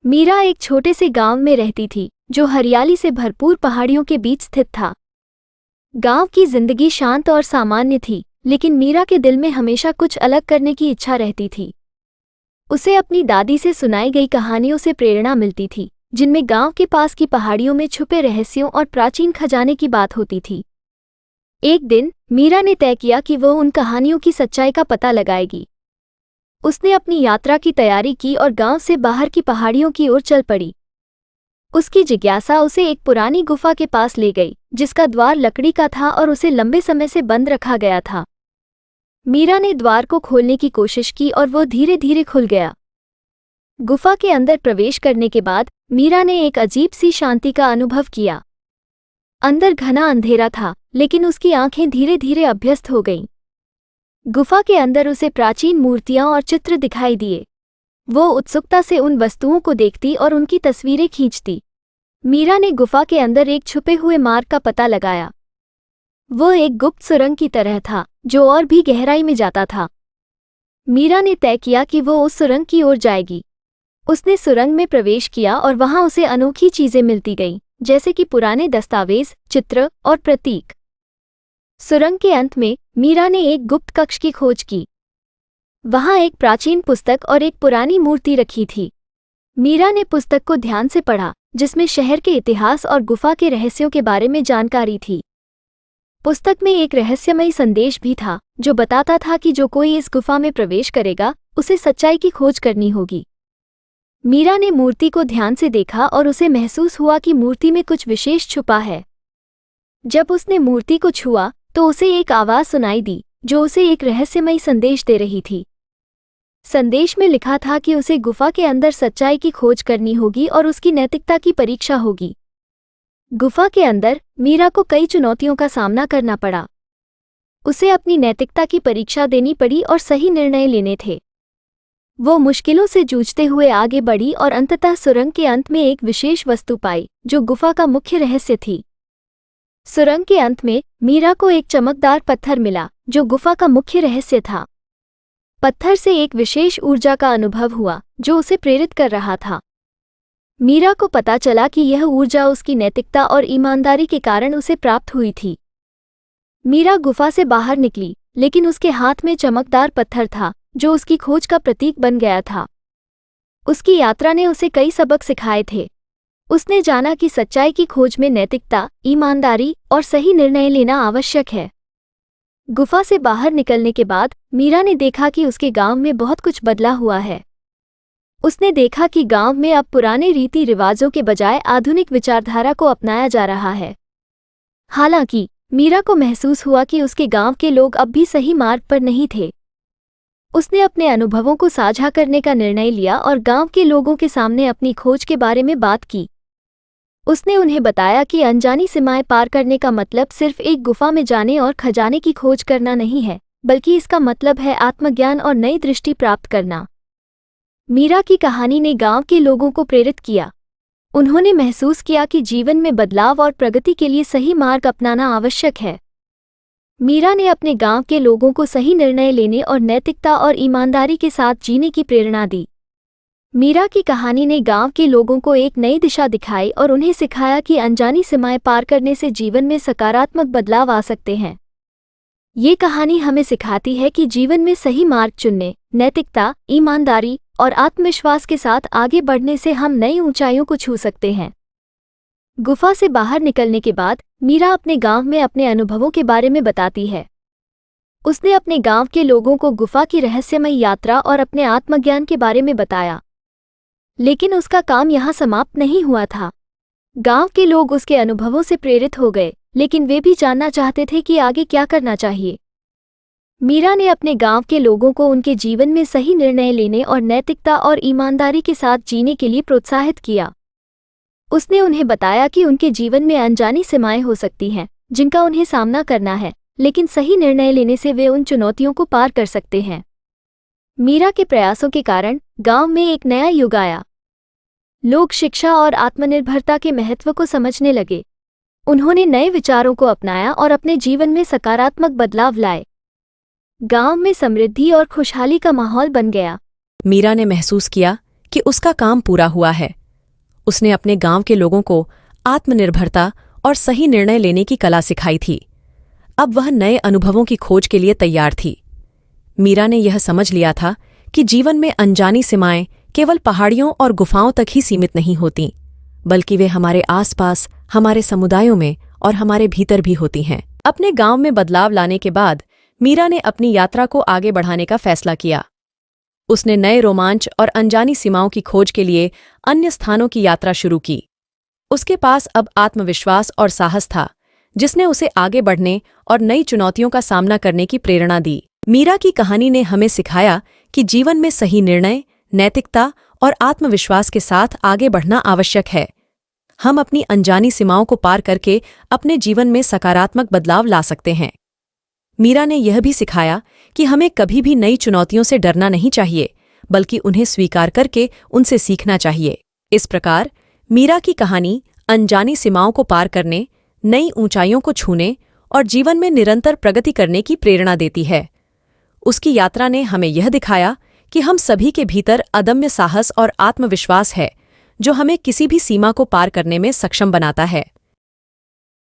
मीरा एक छोटे से गांव में रहती थी जो हरियाली से भरपूर पहाड़ियों के बीच स्थित था। गांव की जिंदगी शांत और सामान्य थी, लेकिन मीरा के दिल में हमेशा कुछ अलग करने की इच्छा रहती थी। उसे अपनी दादी से सुनाई गई कहानियों से प्रेरणा मिलती थी, जिनमें गांव के पास की पहाड़ियों में छुपे रहस्यों और प्राचीन खजाने की बात होती थी। एक दिन मीरा ने तय किया कि वह उन कहानियों की सच्चाई का पता लगाएगी। उसने अपनी यात्रा की तैयारी की और गांव से बाहर की पहाड़ियों की ओर चल पड़ी। उसकी जिज्ञासा उसे एक पुरानी गुफा के पास ले गई, जिसका द्वार लकड़ी का था और उसे लंबे समय से बंद रखा गया था। मीरा ने द्वार को खोलने की कोशिश की और वह धीरे धीरे खुल गया। गुफा के अंदर प्रवेश करने के बाद मीरा ने एक अजीब सी शांति का अनुभव किया। अंदर घना अंधेरा था, लेकिन उसकी आंखें धीरे धीरे अभ्यस्त हो गईं। गुफा के अंदर उसे प्राचीन मूर्तियां और चित्र दिखाई दिए। वो उत्सुकता से उन वस्तुओं को देखती और उनकी तस्वीरें खींचती। मीरा ने गुफा के अंदर एक छुपे हुए मार्ग का पता लगाया। वो एक गुप्त सुरंग की तरह था, जो और भी गहराई में जाता था। मीरा ने तय किया कि वो उस सुरंग की ओर जाएगी। उसने सुरंग में प्रवेश किया और वहां उसे अनोखी चीजें मिलती गईं, जैसे कि पुराने दस्तावेज, चित्र और प्रतीक। सुरंग के अंत में मीरा ने एक गुप्त कक्ष की खोज की। वहां एक प्राचीन पुस्तक और एक पुरानी मूर्ति रखी थी। मीरा ने पुस्तक को ध्यान से पढ़ा, जिसमें शहर के इतिहास और गुफा के रहस्यों के बारे में जानकारी थी। पुस्तक में एक रहस्यमयी संदेश भी था, जो बताता था कि जो कोई इस गुफा में प्रवेश करेगा, उसे सच्चाई की खोज करनी होगी। मीरा ने मूर्ति को ध्यान से देखा और उसे महसूस हुआ कि मूर्ति में कुछ विशेष छुपा है। जब उसने मूर्ति को छुआ तो उसे एक आवाज सुनाई दी, जो उसे एक रहस्यमयी संदेश दे रही थी। संदेश में लिखा था कि उसे गुफा के अंदर सच्चाई की खोज करनी होगी और उसकी नैतिकता की परीक्षा होगी। गुफा के अंदर मीरा को कई चुनौतियों का सामना करना पड़ा। उसे अपनी नैतिकता की परीक्षा देनी पड़ी और सही निर्णय लेने थे। वो मुश्किलों से जूझते हुए आगे बढ़ी और अंततः सुरंग के अंत में एक विशेष वस्तु पाई, जो गुफा का मुख्य रहस्य थी। सुरंग के अंत में मीरा को एक चमकदार पत्थर मिला, जो गुफा का मुख्य रहस्य था। पत्थर से एक विशेष ऊर्जा का अनुभव हुआ, जो उसे प्रेरित कर रहा था। मीरा को पता चला कि यह ऊर्जा उसकी नैतिकता और ईमानदारी के कारण उसे प्राप्त हुई थी। मीरा गुफा से बाहर निकली, लेकिन उसके हाथ में चमकदार पत्थर था, जो उसकी खोज का प्रतीक बन गया था। उसकी यात्रा ने उसे कई सबक सिखाए थे। उसने जाना कि सच्चाई की खोज में नैतिकता, ईमानदारी और सही निर्णय लेना आवश्यक है। गुफा से बाहर निकलने के बाद मीरा ने देखा कि उसके गांव में बहुत कुछ बदला हुआ है। उसने देखा कि गांव में अब पुराने रीति रिवाजों के बजाय आधुनिक विचारधारा को अपनाया जा रहा है। हालांकि मीरा को महसूस हुआ कि उसके गांव के लोग अब भी सही मार्ग पर नहीं थे। उसने अपने अनुभवों को साझा करने का निर्णय लिया और गांव के लोगों के सामने अपनी खोज के बारे में बात की। उसने उन्हें बताया कि अनजानी सीमाएं पार करने का मतलब सिर्फ एक गुफा में जाने और खजाने की खोज करना नहीं है, बल्कि इसका मतलब है आत्मज्ञान और नई दृष्टि प्राप्त करना। मीरा की कहानी ने गांव के लोगों को प्रेरित किया। उन्होंने महसूस किया कि जीवन में बदलाव और प्रगति के लिए सही मार्ग अपनाना आवश्यक है। मीरा ने अपने गांव के लोगों को सही निर्णय लेने और नैतिकता और ईमानदारी के साथ जीने की प्रेरणा दी। मीरा की कहानी ने गांव के लोगों को एक नई दिशा दिखाई और उन्हें सिखाया कि अनजानी सीमाएं पार करने से जीवन में सकारात्मक बदलाव आ सकते हैं। ये कहानी हमें सिखाती है कि जीवन में सही मार्ग चुनने, नैतिकता, ईमानदारी और आत्मविश्वास के साथ आगे बढ़ने से हम नई ऊंचाइयों को छू सकते हैं। गुफा से बाहर निकलने के बाद मीरा अपने गांव में अपने अनुभवों के बारे में बताती है। उसने अपने गांव के लोगों को गुफा की रहस्यमयी यात्रा और अपने आत्मज्ञान के बारे में बताया। लेकिन उसका काम यहाँ समाप्त नहीं हुआ था। गांव के लोग उसके अनुभवों से प्रेरित हो गए, लेकिन वे भी जानना चाहते थे कि आगे क्या करना चाहिए। मीरा ने अपने गांव के लोगों को उनके जीवन में सही निर्णय लेने और नैतिकता और ईमानदारी के साथ जीने के लिए प्रोत्साहित किया। उसने उन्हें बताया कि उनके जीवन में अनजानी सीमाएं हो सकती हैं, जिनका उन्हें सामना करना है, लेकिन सही निर्णय लेने से वे उन चुनौतियों को पार कर सकते हैं। मीरा के प्रयासों के कारण गांव में एक नया युग आया। लोग शिक्षा और आत्मनिर्भरता के महत्व को समझने लगे। उन्होंने नए विचारों को अपनाया और अपने जीवन में सकारात्मक बदलाव लाए। गांव में समृद्धि और खुशहाली का माहौल बन गया। मीरा ने महसूस किया कि उसका काम पूरा हुआ है। उसने अपने गांव के लोगों को आत्मनिर्भरता और सही निर्णय लेने की कला सिखाई थी। अब वह नए अनुभवों की खोज के लिए तैयार थी। मीरा ने यह समझ लिया था कि जीवन में अनजानी सीमाएं केवल पहाड़ियों और गुफाओं तक ही सीमित नहीं होतीं, बल्कि वे हमारे आसपास, हमारे समुदायों में और हमारे भीतर भी होती हैं। अपने गांव में बदलाव लाने के बाद मीरा ने अपनी यात्रा को आगे बढ़ाने का फैसला किया। उसने नए रोमांच और अनजानी सीमाओं की खोज के लिए अन्य स्थानों की यात्रा शुरू की। उसके पास अब आत्मविश्वास और साहस था, जिसने उसे आगे बढ़ने और नई चुनौतियों का सामना करने की प्रेरणा दी। मीरा की कहानी ने हमें सिखाया कि जीवन में सही निर्णय, नैतिकता और आत्मविश्वास के साथ आगे बढ़ना आवश्यक है। हम अपनी अनजानी सीमाओं को पार करके अपने जीवन में सकारात्मक बदलाव ला सकते हैं। मीरा ने यह भी सिखाया कि हमें कभी भी नई चुनौतियों से डरना नहीं चाहिए, बल्कि उन्हें स्वीकार करके उनसे सीखना चाहिए। इस प्रकार मीरा की कहानी अनजानी सीमाओं को पार करने, नई ऊंचाइयों को छूने और जीवन में निरंतर प्रगति करने की प्रेरणा देती है। उसकी यात्रा ने हमें यह दिखाया कि हम सभी के भीतर अदम्य साहस और आत्मविश्वास है, जो हमें किसी भी सीमा को पार करने में सक्षम बनाता है।